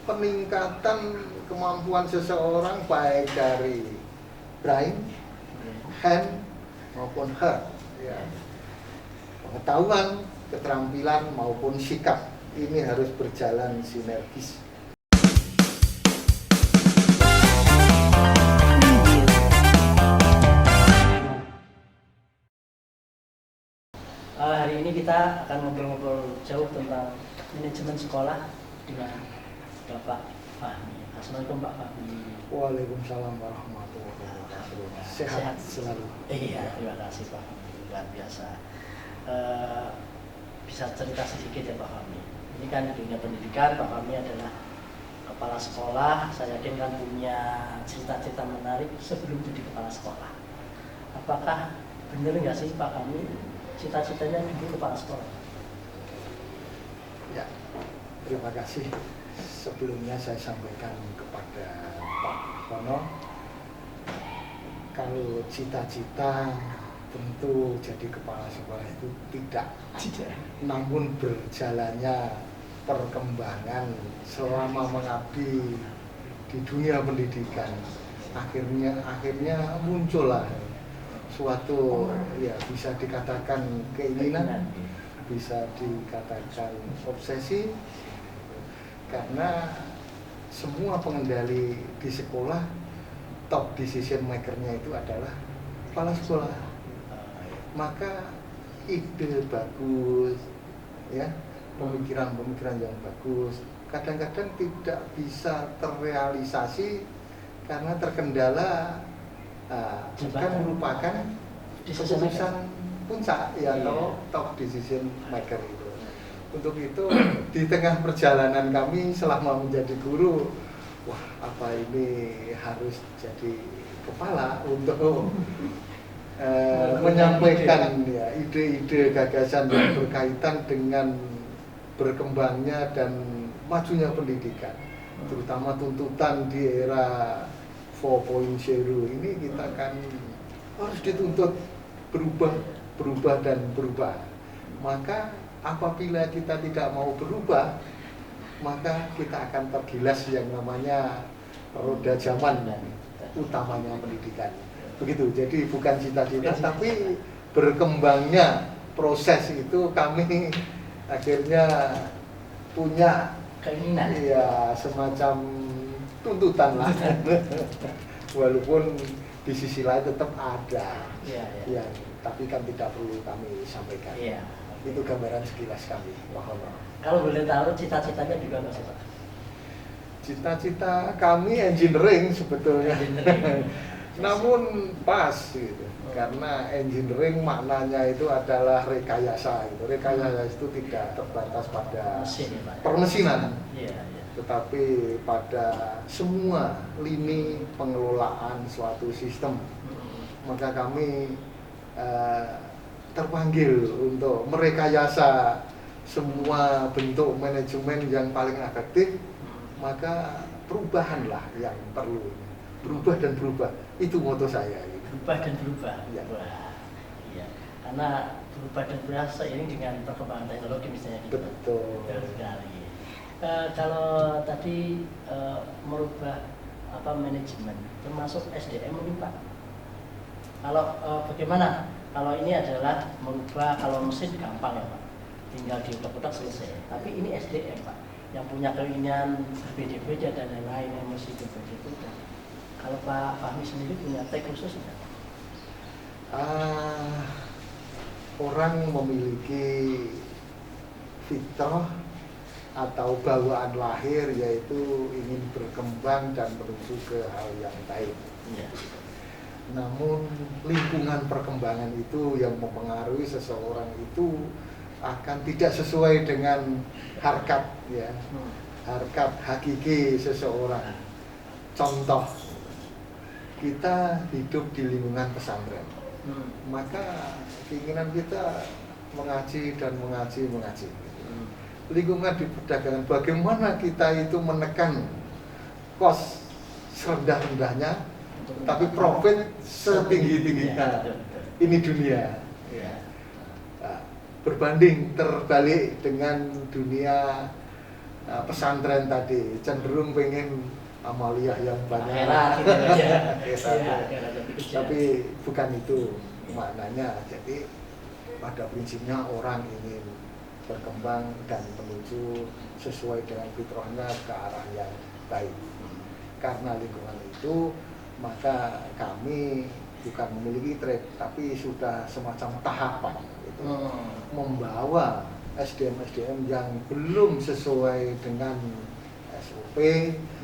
peningkatan kemampuan seseorang baik dari brain, hand maupun heart, ya. Pengetahuan, keterampilan maupun sikap ini harus berjalan sinergis. Hari ini kita akan ngobrol-ngobrol jauh tentang manajemen sekolah dengan Bapak Fahmi. Assalamualaikum Pak Fahmi. Waalaikumsalam warahmatullahi wabarakatuh. Sehat selalu. Iya, terima kasih Pak Fahmi, luar biasa. Bisa cerita sedikit ya Pak Fahmi. Ini kan dunia pendidikan, Pak Fahmi adalah kepala sekolah. Saya yakin kan punya cita-cita menarik sebelum jadi kepala sekolah. Apakah benar nggak sih Pak Fahmi cita-citanya dulu kepala sekolah? Ya, terima kasih. Sebelumnya saya sampaikan kepada Pak Kono, kalau cita-cita tentu jadi kepala sekolah itu tidak. Namun berjalannya perkembangan selama mengabdi di dunia pendidikan, akhirnya muncullah suatu, ya bisa dikatakan keinginan, bisa dikatakan obsesi, karena semua pengendali di sekolah, top decision makernya itu adalah kepala sekolah. Maka ide bagus, ya, pemikiran-pemikiran yang bagus kadang-kadang tidak bisa terrealisasi karena terkendala bukan merupakan keputusan puncak, ya, atau top decision maker itu. Untuk itu di tengah perjalanan kami selama menjadi guru, wah, apa ini harus jadi kepala untuk menyampaikan, ya, ide-ide gagasan yang berkaitan dengan berkembangnya dan majunya pendidikan, terutama tuntutan di era 4.0 ini. Kita kan harus dituntut berubah dan berubah. Maka apabila kita tidak mau berubah, maka kita akan tergilas yang namanya roda zaman, utamanya pendidikan. Begitu. Jadi bukan cita-cita, tapi berkembangnya proses itu kami akhirnya punya keinginan, ya, semacam tuntutan lah. Walaupun di sisi lain tetap ada, ya, tapi kan tidak perlu kami sampaikan. Ya. Itu gambaran sekilas kami. Kalau boleh tahu cita-citanya juga apa sih Pak? Cita-cita kami engineering sebetulnya. Namun pas gitu. Karena engineering maknanya itu adalah rekayasa gitu. Rekayasa itu tidak terbatas pada permesinan. Tetapi pada semua lini pengelolaan suatu sistem. Maka kami terpanggil untuk merekayasa semua bentuk manajemen yang paling efektif. Maka perubahanlah yang perlu. Berubah dan berubah, itu moto saya. Berubah dan berubah. Ya. Wah, iya. Karena berubah dan berubah seiring dengan perkembangan teknologi misalnya. Gitu. Betul. Betul sekali. Kalau tadi merubah manajemen, termasuk SDM mungkin Pak. Kalau bagaimana? Kalau ini adalah merubah, kalau mesin gampang ya Pak, tinggal diutak-utak selesai. Tapi ini SDM Pak, yang punya keinginan berbeda-beda dan lain-lain, emosi berbeda-beda. Kalau Pak Fahmi sendiri punya tag khusus nggak? Orang memiliki fitrah atau bawaan lahir, yaitu ingin berkembang dan menuju ke hal yang baik. Ya. Namun lingkungan perkembangan itu yang mempengaruhi seseorang itu akan tidak sesuai dengan harkat, ya, harkat hakiki seseorang. Contoh, kita hidup di lingkungan pesantren, maka keinginan kita mengaji dan mengaji. Lingkungan di perdagangan, bagaimana kita itu menekan kos serendah-rendahnya, tapi profit setinggi-tingginya. Ini dunia. Nah, berbanding terbalik dengan dunia pesantren tadi cenderung pengen amaliyah yang banyak. Akhirat gitu aja. Akhirat. Akhirat lebih kecil. Tapi bukan itu maknanya. Jadi pada prinsipnya orang ingin berkembang dan menuju sesuai dengan fitrahnya ke arah yang baik. Karena lingkungan itu, maka kami bukan memiliki trade, tapi sudah semacam tahapan gitu. Membawa SDM-SDM yang belum sesuai dengan SOP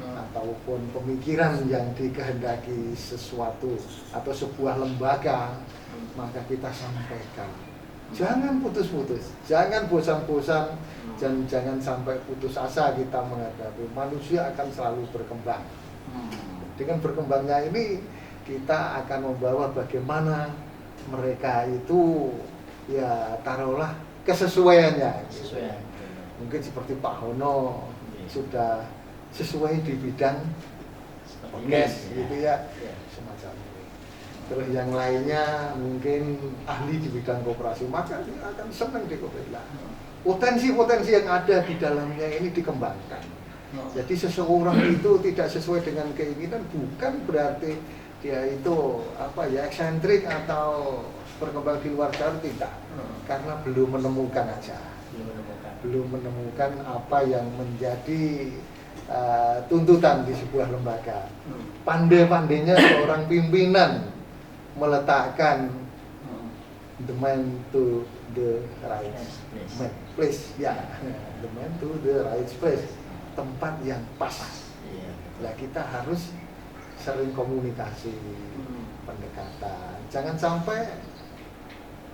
ataupun pemikiran yang dikehendaki sesuatu atau sebuah lembaga, maka kita sampaikan. Jangan putus-putus, jangan bosan-bosan, dan jangan sampai putus asa kita menghadapi. Manusia akan selalu berkembang. Dengan berkembangnya ini kita akan membawa bagaimana mereka itu ya taruhlah kesesuaiannya. Sesuai. Mungkin seperti Pak Hono sudah sesuai di bidang podcast gitu ya, semacam ini. Terus yang lainnya mungkin ahli di bidang koperasi, maka dia akan senang di koperasi. Potensi-potensi yang ada di dalamnya ini dikembangkan. Jadi seseorang itu tidak sesuai dengan keinginan bukan berarti dia itu eksentrik atau berkembang di luar jalur, tidak. Karena belum menemukan aja. Belum menemukan apa yang menjadi tuntutan di sebuah lembaga. Pandai-pandainya seorang pimpinan meletakkan the man to the right place, ya, the man to the right place, tempat yang pas. Ya kita harus sering komunikasi, pendekatan. Jangan sampai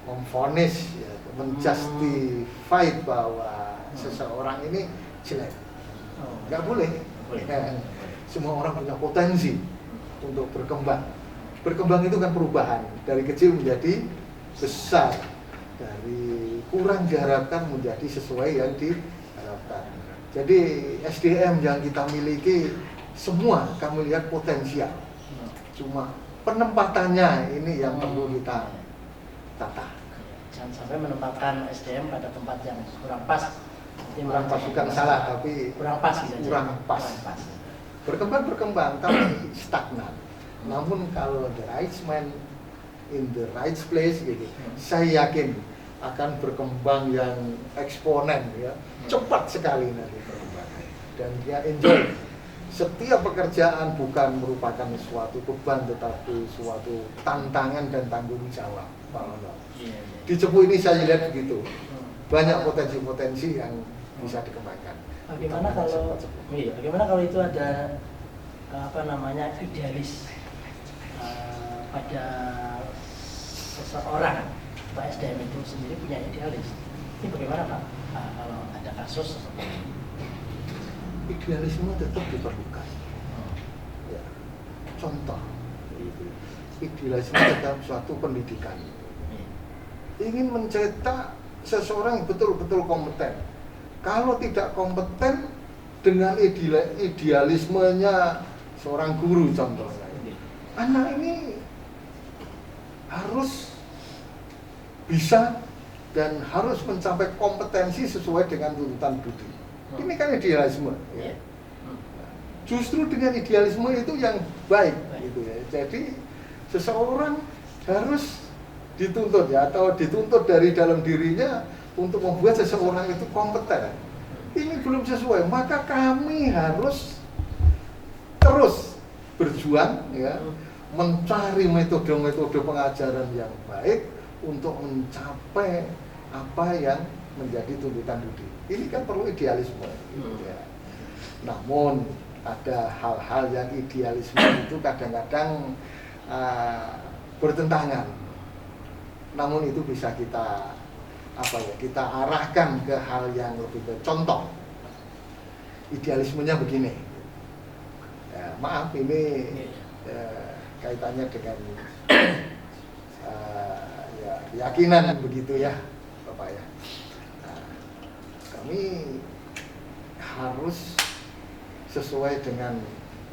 memvonis, ya, menjustify bahwa seseorang ini jelek. Nggak boleh. Semua orang punya potensi untuk berkembang. Berkembang itu kan perubahan dari kecil menjadi besar, dari kurang diharapkan menjadi sesuai yang diharapkan. Jadi SDM yang kita miliki semua kami lihat potensial. Cuma penempatannya ini yang perlu kita tata. Jangan sampai menempatkan SDM pada tempat yang kurang pas. Kurang pas bukan salah, tapi kurang pas gitu. Kurang pas. Berkembang tapi stagnan. Namun kalau the right man in the right place gitu, saya yakin akan berkembang yang eksponen, ya, cepat sekali nanti perkembangan. Dan dia enjoy. Setiap pekerjaan bukan merupakan suatu beban, tetapi suatu tantangan dan tanggung jawab. Di Cepu ini saya lihat begitu, banyak potensi-potensi yang bisa dikembangkan. Bagaimana kalau itu ada idealis pada seseorang, Pak SDM itu sendiri punya idealis. Ini bagaimana Pak? Kalau ada kasus seperti ini? Idealisme tetap diperlukan. Ya. Contoh, idealisme tetap suatu pendidikan. Ingin mencetak seseorang yang betul-betul kompeten. Kalau tidak kompeten dengan idealismenya seorang guru contohnya, anak ini harus bisa dan harus mencapai kompetensi sesuai dengan tuntutan budi. Ini kan idealisme. Ya. Justru dengan idealisme itu yang baik, gitu ya. Jadi seseorang harus dituntut, ya, atau dituntut dari dalam dirinya untuk membuat seseorang itu kompeten. Ini belum sesuai, maka kami harus terus berjuang, ya, mencari metode-metode pengajaran yang baik untuk mencapai apa yang menjadi tuntutan budi. Ini kan perlu idealisme, ya. Namun ada hal-hal yang idealisme itu kadang-kadang bertentangan. Namun itu bisa kita kita arahkan ke hal yang lebih baik. Contoh, idealismenya begini. Ya, maaf ini kaitannya dengan keyakinan begitu ya, Bapak ya. Nah, kami harus sesuai dengan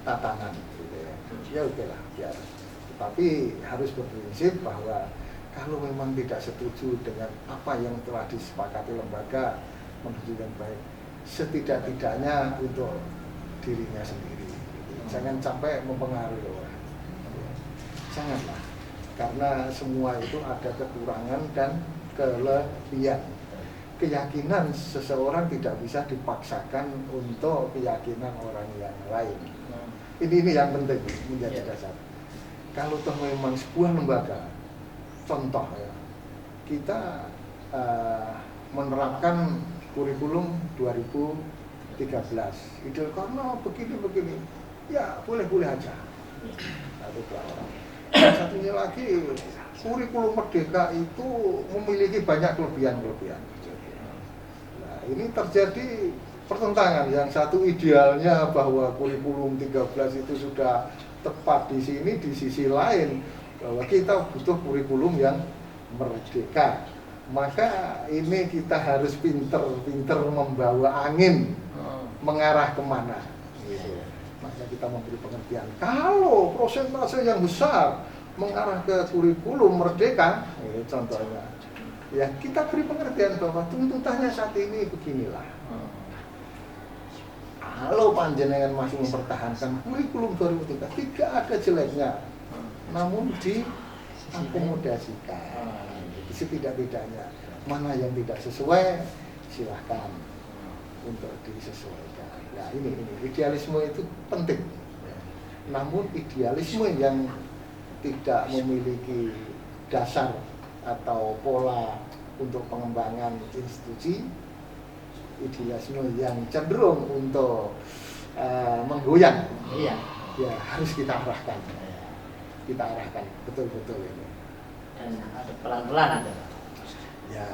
tatanan, gitu ya. Ya udahlah, biar. Tapi harus berprinsip bahwa kalau memang tidak setuju dengan apa yang telah disepakati lembaga menuju yang baik, setidak-tidaknya untuk dirinya sendiri. Jangan sampai mempengaruhi orang. Janganlah, karena semua itu ada kekurangan dan kelebihan. Keyakinan seseorang tidak bisa dipaksakan untuk keyakinan orang yang lain. Ini yang penting menjadi dasar. Kalau toh memang sebuah lembaga, contoh ya, kita menerapkan kurikulum 2013, itu karena begini, ya boleh-boleh aja. Satu dua orang. Satunya lagi, kurikulum Merdeka itu memiliki banyak kelebihan-kelebihan. Nah, ini terjadi pertentangan. Yang satu idealnya bahwa kurikulum 13 itu sudah tepat di sini, di sisi lain bahwa kita butuh kurikulum yang merdeka. Maka ini kita harus pinter-pinter membawa angin mengarah kemana gitu. Maka kita memberi pengertian kalau prosentase yang besar mengarah ke kurikulum merdeka, contohnya ya kita beri pengertian bahwa tuntutannya saat ini beginilah. Kalau panjenengan masih mempertahankan kurikulum 2003, tidak ada jeleknya, namun diakomodasikan. Setidak-tidaknya mana yang tidak sesuai silahkan untuk disesuaikan. Nah ini idealisme itu penting. Namun idealisme yang tidak memiliki dasar atau pola untuk pengembangan institusi, idealisme yang cenderung untuk menggoyang, ya harus kita arahkan betul-betul ini. Dan ada pelan-pelan. Ya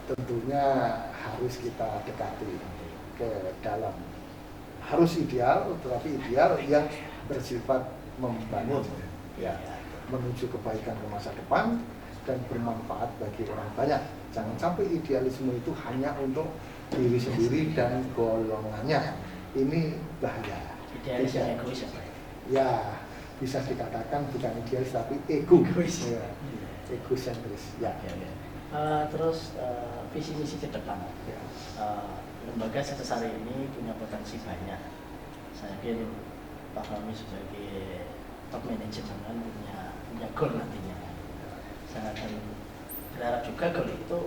tentunya harus kita dekati ke dalam. Harus ideal, tetapi ideal yang bersifat membangun, ya, menuju kebaikan ke masa depan dan bermanfaat bagi orang banyak. Jangan sampai idealisme itu hanya untuk diri sendiri dan golongannya. Ini bahaya. Idealis yang egois. Ya, bisa dikatakan bukan idealis tapi ego. Ya. Egosentris. Ya. Terus visi misi ke depan. Ya. Lembaga sebesar ini punya potensi banyak. Saya yakin Pak Fahmi sebagai top manajemen punya goal nantinya. Saya akan berharap juga goal itu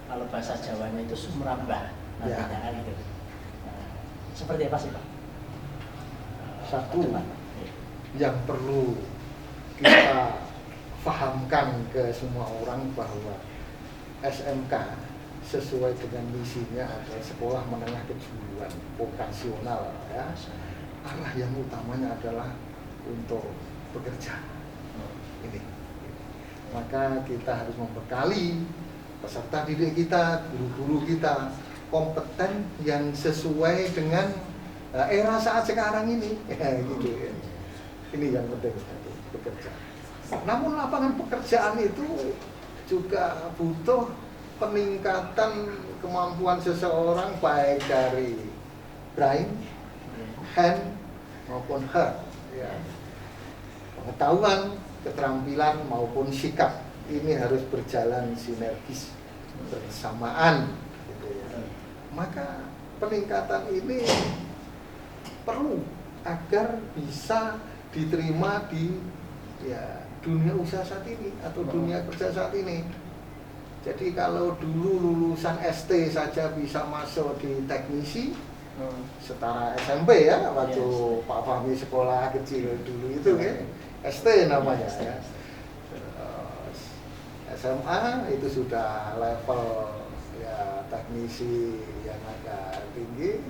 kalau bahasa Jawanya itu merambah nantinya kan gitu. Seperti apa sih Pak? Satu yang perlu kita fahamkan ke semua orang bahwa SMK sesuai dengan misinya adalah sekolah menengah kejuruan vokasional, ya. Arah yang utamanya adalah untuk bekerja. Ini. Maka kita harus membekali peserta didik kita, guru-guru kita kompeten yang sesuai dengan era saat sekarang ini. Gitu. Ini yang penting, bekerja. Namun lapangan pekerjaan itu juga butuh peningkatan kemampuan seseorang baik dari brain, hand maupun heart, ya. Pengetahuan, keterampilan maupun sikap ini harus berjalan sinergis bersamaan, gitu ya. Maka peningkatan ini perlu agar bisa diterima di dunia usaha saat ini atau dunia kerja saat ini. Jadi kalau dulu lulusan ST saja bisa masuk di teknisi setara SMP ya, waktu Pak Fahmi sekolah kecil dulu itu ya, ST namanya ya. SMA itu sudah level ya teknisi yang agak tinggi.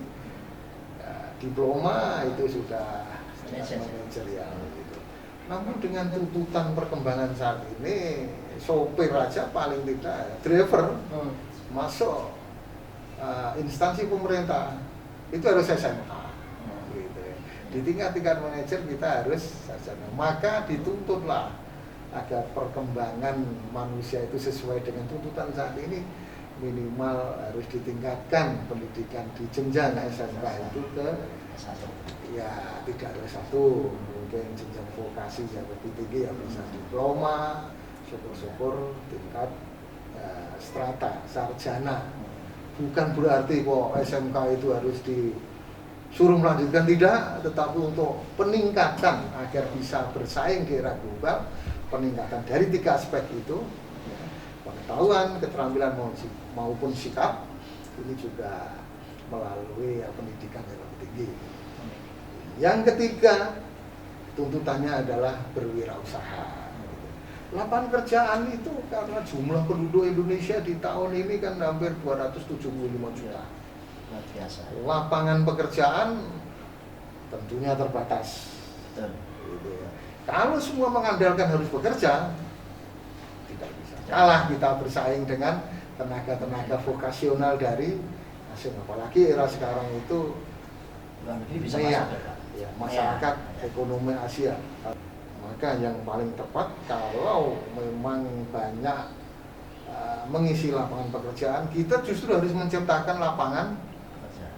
Diploma itu sudah manajerial gitu. Namun dengan tuntutan perkembangan saat ini, sopir aja paling tidak, driver masuk instansi pemerintah itu harus SMA. Gitu. Di tingkat manajer kita harus sarjana. Maka dituntutlah agar perkembangan manusia itu sesuai dengan tuntutan saat ini, minimal harus ditingkatkan pendidikan di jenjang SMK itu ke S1. Ya tidak ada satu, mungkin jenjang vokasi yang lebih tinggi yang bisa diploma, syukur-syukur tingkat strata sarjana Bukan berarti kok SMK itu harus disuruh melanjutkan, tidak, tetapi untuk peningkatan agar bisa bersaing di era global, peningkatan dari 3 aspek itu, ya, pengetahuan, keterampilan maupun sikap, ini juga melalui pendidikan yang lebih tinggi. Yang ketiga, tuntutannya adalah berwirausaha. Lapangan kerjaan itu karena jumlah penduduk Indonesia di tahun ini kan hampir 275 juta. Luar biasa. Lapangan pekerjaan tentunya terbatas. Betul. Gitu ya. Kalau semua mengandalkan harus bekerja, tidak bisa. Kalah kita bersaing dengan tenaga-tenaga vokasional dari asing. Apalagi era sekarang itu Luar negeri bisa ya, masuk ya, Pak? ya, masyarakat Ya. ekonomi Asia. Maka yang paling tepat kalau memang banyak mengisi lapangan pekerjaan, kita justru harus menciptakan lapangan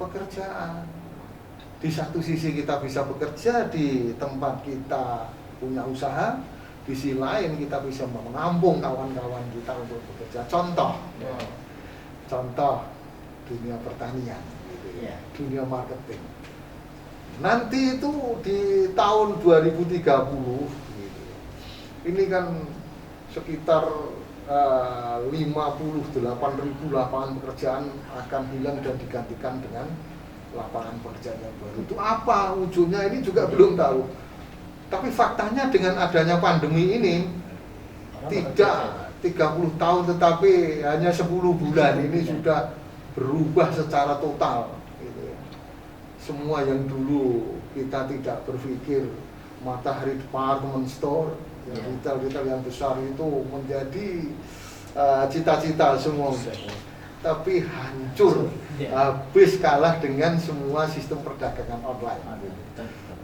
pekerjaan. Di satu sisi kita bisa bekerja di tempat kita punya usaha, di sisi lain kita bisa menampung kawan-kawan kita untuk bekerja. Contoh dunia pertanian, gitu ya, dunia marketing. Nanti itu di tahun 2030 gitu. Ini kan sekitar 58.000 lapangan pekerjaan akan hilang dan digantikan dengan lapangan pekerjaan yang baru. Itu apa ujungnya ini juga belum tahu. Tapi faktanya dengan adanya pandemi ini tidak 30 tahun tetapi hanya 10 bulan ini sudah berubah secara total. Semua yang dulu kita tidak berpikir Matahari Department Store, yang retail-retail yang besar itu menjadi cita-cita semua, tapi hancur, habis kalah dengan semua sistem perdagangan online.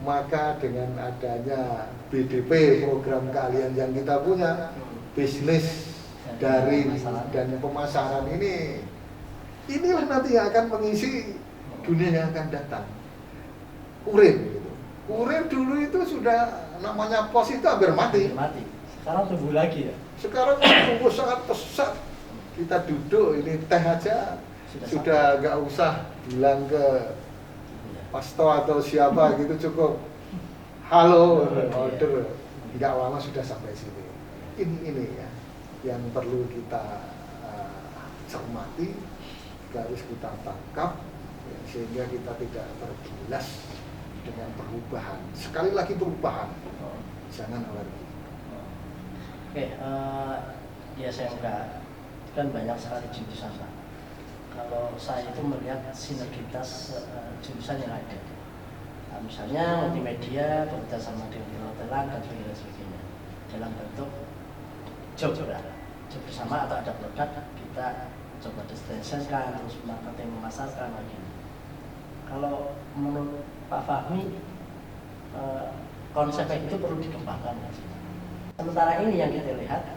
Maka dengan adanya BDP, program keahlian yang kita punya, bisnis daring dan pemasaran ini, inilah nanti yang akan mengisi dunia yang akan datang. Kurir gitu. Kurir dulu itu sudah namanya pos itu hampir mati. Sekarang tumbuh lagi ya. Sekarang tumbuh sangat pesat. Kita duduk ini teh aja sudah nggak usah bilang ke pasto atau siapa gitu, cukup halo order, nggak lama sudah sampai sini. Ini ya yang perlu kita cermati, harus kita tangkap. Sehingga kita tidak tergilas dengan perubahan. Sekali lagi perubahan, jangan alergi. Oke, ya saya kan banyak sekali jurusan Pak. Kalau saya itu melihat sinergitas jurusan yang ada. Nah, misalnya multimedia bekerja sama dengan perhotelan dan sebagainya dalam bentuk job bersama atau ada produk kita coba distribusikan, terus marketing memasarkan lagi. Kalau menurut Pak Fahmi, konsep itu perlu dikembangkan. Sementara ini yang kita lihat,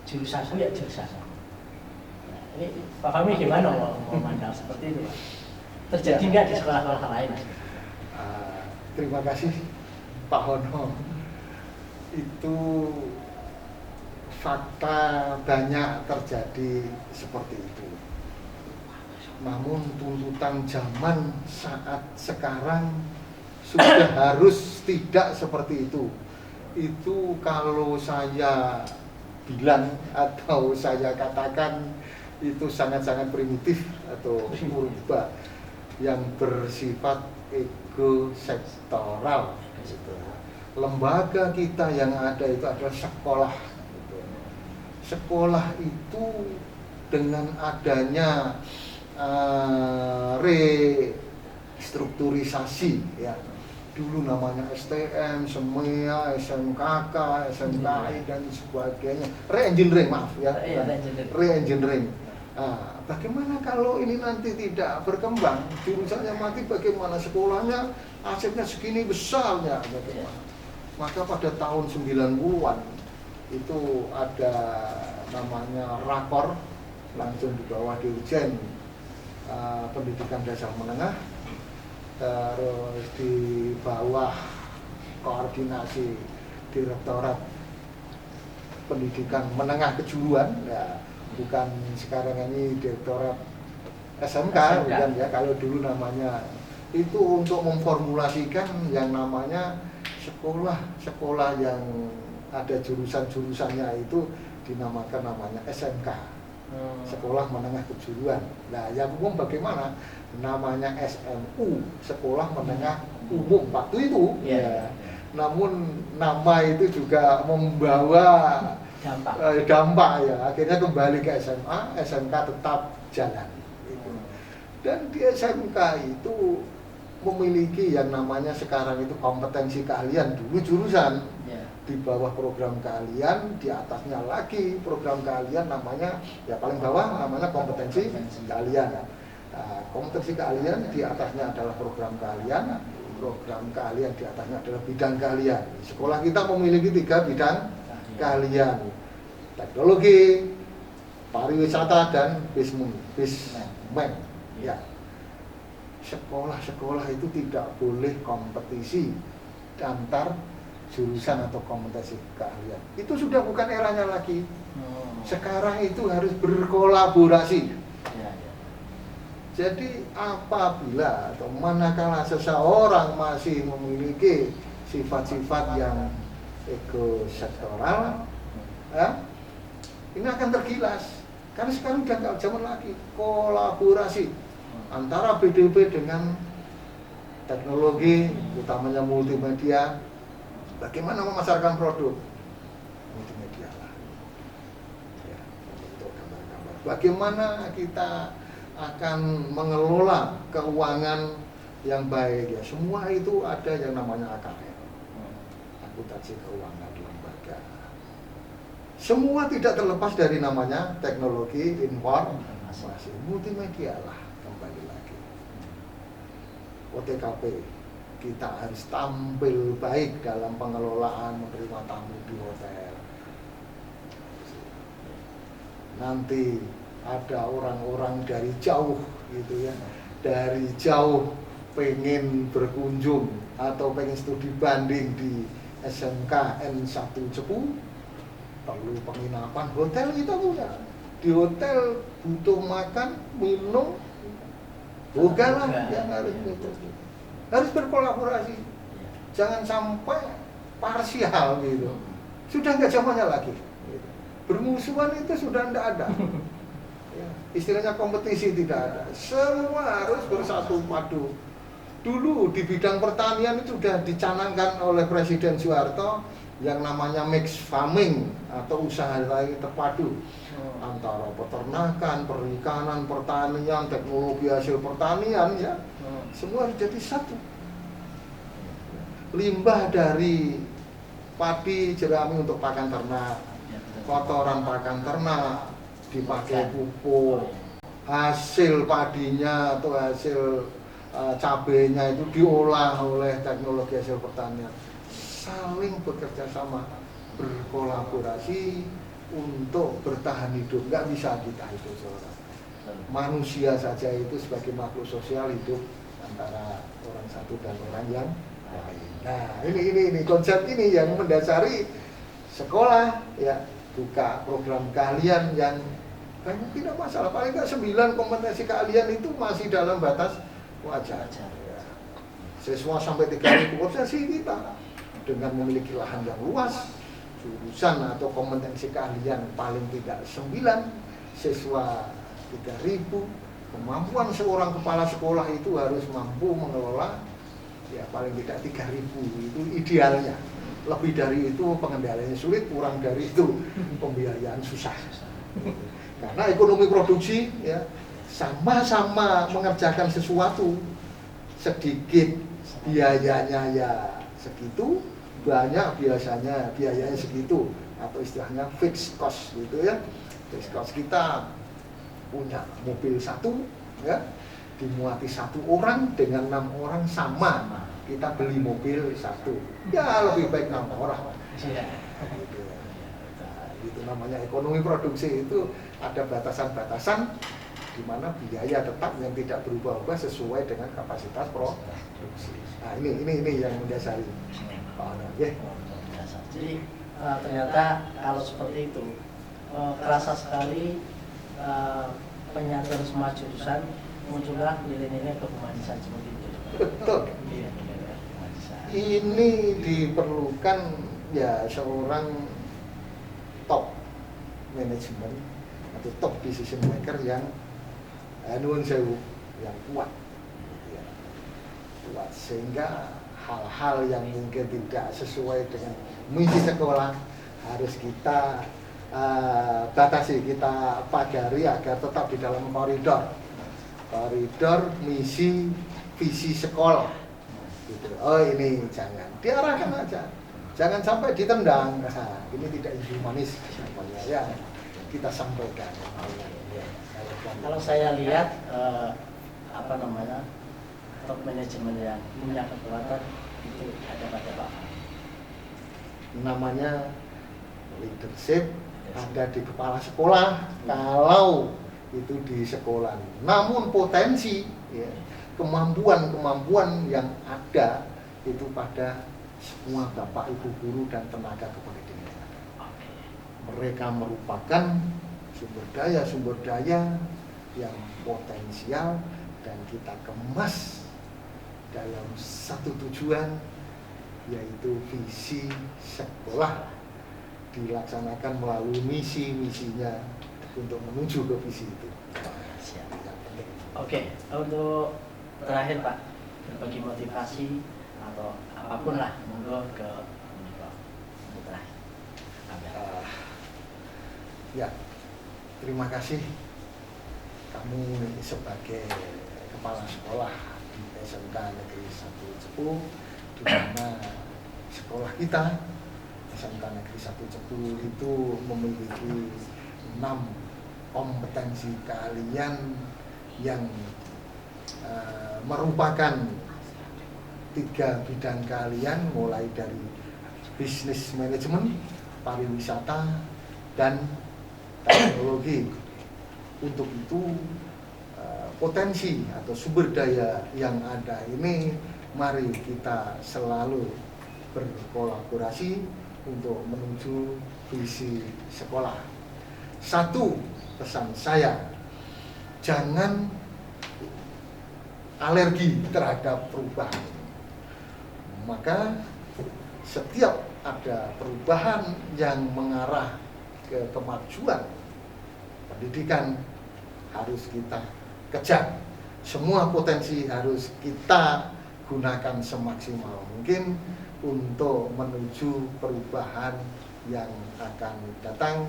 jurusanku ya jurusan. Nah, ini Pak Fahmi gimana mau memandang seperti itu, Pak? Terjadi nggak di sekolah-sekolah lain? Terima kasih Pak Hono. Itu fakta banyak terjadi seperti itu. Namun tuntutan zaman saat sekarang sudah harus tidak seperti itu. Itu kalau saya bilang atau saya katakan itu sangat-sangat primitif atau purba yang bersifat ego sektoral. Lembaga kita yang ada itu adalah sekolah. Sekolah itu dengan adanya restrukturisasi ya, dulu namanya STM, SEMEA, SMKK, SMKI dan sebagainya, re-engineering re-engineering. Nah, bagaimana kalau ini nanti tidak berkembang, jurusannya mati, bagaimana sekolahnya asetnya segini besarnya, bagaimana? Maka pada tahun 90-an itu ada namanya rakor, langsung di bawah Dirjen Pendidikan Dasar Menengah, terus di bawah koordinasi Direktorat Pendidikan Menengah Kejuruan, ya, bukan sekarang ini Direktorat SMK, bukan ya, kalau dulu namanya itu untuk memformulasikan yang namanya sekolah yang ada jurusan-jurusannya itu dinamakan namanya SMK, sekolah menengah kejuruan. Nah, yang umum bagaimana? Namanya SMU, sekolah menengah umum waktu itu. Ya. Namun nama itu juga membawa dampak ya. Akhirnya kembali ke SMA, SMK tetap jalan. Dan di SMK itu memiliki yang namanya sekarang itu kompetensi keahlian, dulu jurusan. Di bawah program keahlian, di atasnya lagi program keahlian namanya, ya paling bawah namanya kompetensi keahlian. Nah, kompetensi keahlian di atasnya adalah program keahlian di atasnya adalah bidang keahlian. Sekolah kita memiliki 3 bidang keahlian: teknologi, pariwisata, dan bismen. Ya. Sekolah-sekolah itu tidak boleh kompetisi antar jurusan atau kompetensi keahlian. Itu sudah bukan eranya lagi. Sekarang itu harus berkolaborasi. Jadi apabila atau manakala seseorang masih memiliki sifat-sifat yang ekosektoral, ya, ini akan tergilas. Karena sekarang udah nggak zaman lagi kolaborasi antara BDP dengan teknologi, utamanya multimedia. Bagaimana memasarkan produk? Multimedia lah. Ya, untuk gambar-gambar. Bagaimana kita akan mengelola keuangan yang baik? Ya, semua itu ada yang namanya AKL, akuntansi keuangan lembaga. Semua tidak terlepas dari namanya teknologi informasi, multimedia lah, kembali lagi. OTKP. Kita harus tampil baik dalam pengelolaan menerima tamu di hotel. Nanti ada orang-orang dari jauh gitu ya, dari jauh pengen berkunjung atau pengen studi banding di SMK N1 Cepu, perlu penginapan, hotel kita punya. Di hotel butuh makan, minum, bukanlah yang harus itu. Harus berkolaborasi, jangan sampai parsial gitu. Sudah nggak zamannya lagi. Bermusuhan itu sudah tidak ada. Ya, istilahnya kompetisi tidak ada. Semua harus bersatu padu. Dulu di bidang pertanian itu sudah dicanangkan oleh Presiden Soeharto yang namanya mix farming atau usaha lain terpadu antara peternakan, perikanan, pertanian, teknologi hasil pertanian, ya. Semua harus jadi satu. Limbah dari padi jerami untuk pakan ternak, kotoran pakan ternak dipakai pupuk, hasil padinya atau hasil cabenya itu diolah oleh teknologi hasil pertanian. Saling bekerja sama, berkolaborasi untuk bertahan hidup. Nggak bisa kita hidup seorang. Manusia saja itu sebagai makhluk sosial hidup antara orang satu dan orang yang lain. Nah, ini konsep ini yang mendasari sekolah, ya, buka program keahlian yang banyak tidak masalah. Paling nggak 9 kompetensi keahlian itu masih dalam batas wajar. Ya. Siswa sampai 3.000 kompetensi kita dengan memiliki lahan yang luas, jurusan atau kompetensi keahlian paling tidak 9, siswa 3.000. Kemampuan seorang kepala sekolah itu harus mampu mengelola ya paling tidak 3.000, itu idealnya. Lebih dari itu pengendaliannya sulit, kurang dari itu pembiayaan susah. Karena ekonomi produksi, ya, sama-sama mengerjakan sesuatu, sedikit biayanya ya segitu, banyak biayanya segitu, atau istilahnya fixed cost gitu ya. Fixed cost kita punya mobil satu, ya, dimuati 1 orang dengan 6 orang sama, kita beli mobil 1, ya lebih baik 6 orang. Itu namanya ekonomi produksi, itu ada batasan-batasan di mana biaya tetap yang tidak berubah-ubah sesuai dengan kapasitas produksi. Nah, ini yang mendasari. Jadi ternyata kalau seperti itu kerasa sekali penyatuan semua jurusan muncullah nilai-nilai kehumanisan seperti itu. Betul. Iya, nilai-nilai kehumanisan. Ini diperlukan ya seorang top manajemen atau top decision maker yang nuwun sewu, yang kuat, ya, kuat, sehingga hal-hal yang mungkin tidak sesuai dengan misi sekolah harus kita batasi, kita pagari agar tetap di dalam koridor misi visi sekolah gitu. Oh ini jangan diarahkan aja, jangan sampai ditendang. Nah, ini tidak inhumanis namanya ya, kita sampaikan ya. Kalau saya lihat apa namanya, top manajemen yang punya kekuatan itu ada pada Pak. Namanya leadership ada di kepala sekolah kalau itu di sekolah. Namun potensi ya, kemampuan yang ada itu pada semua bapak ibu guru dan tenaga kependidikan. Mereka merupakan sumber daya yang potensial dan kita kemas dalam satu tujuan, yaitu visi sekolah dilaksanakan melalui misinya untuk menuju ke visi itu. Siap. Oke, untuk terakhir Pak, berbagi motivasi atau apapun lah, monggo ke untuk terakhir. Ya, terima kasih kamu sebagai kepala sekolah di SMK Negeri 1 Cepu, di mana sekolah kita SMK Negeri 1 Cepu itu memiliki 6 kompetensi kalian yang merupakan 3 bidang kalian, mulai dari bisnis manajemen, pariwisata, dan teknologi. Untuk itu potensi atau sumber daya yang ada ini, mari kita selalu berkolaborasi untuk menuju visi sekolah. Satu pesan saya, jangan alergi terhadap perubahan. Maka setiap ada perubahan yang mengarah ke kemajuan pendidikan harus kita kejar. Semua potensi harus kita gunakan semaksimal mungkin untuk menuju perubahan yang akan datang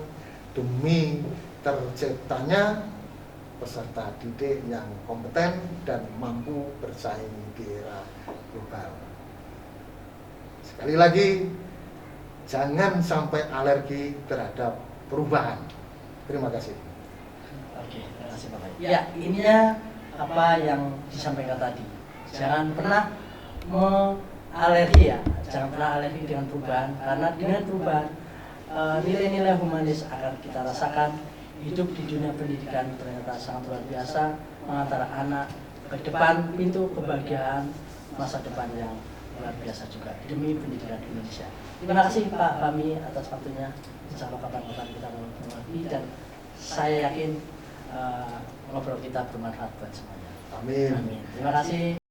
demi terciptanya peserta didik yang kompeten dan mampu bersaing di era global. Sekali lagi, jangan sampai alergi terhadap perubahan. Terima kasih. Oke, terima kasih Bapak. Ya, ininya apa yang disampaikan tadi. Jangan pernah alergi ya, jangan pernah alergi dengan perubahan, karena dengan perubahan nilai-nilai humanis akan kita rasakan. Hidup di dunia pendidikan ternyata sangat luar biasa, mengantar anak ke depan pintu kebahagiaan masa depan yang luar biasa juga demi pendidikan Indonesia. Terima kasih Pak Fahmi atas waktunya. Insya Allah kapan-kapan kita ngobrol lagi, dan saya yakin ngobrol kita bermanfaat buat semuanya. Amin. Amin. Terima kasih.